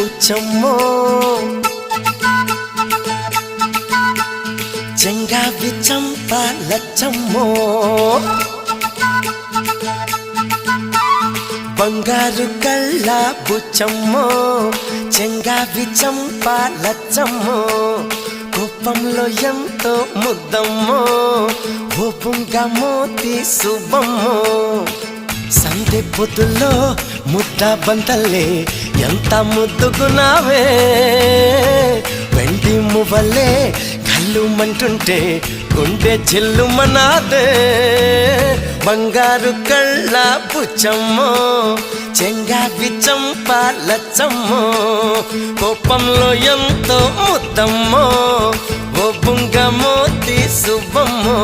బుచ్చమ్మో చెంగావి చంప లచ్చమ్మో బంగారు కళ్ళ బుచ్చమ్మో చెంగావి చంప లచ్చమ్మో కోపంలో ఎంతో ముద్దమ్మో ఓపుంగా మోతి శుభమ్మో సందె పొద్దుల్లో ముద్ద బంతల్లే ఎంత ముద్దుకున్నావే వెండి మువ్వలే కళ్ళు మంటుంటే గుండె చెల్లుమనాదే బంగారు కళ్ళ బుచ్చమ్మో చెంగావి చంప లచ్చమ్మో కోపంలో ఎంతో ముద్దమ్మో ఓ బుంగ మోతి శుభమ్మో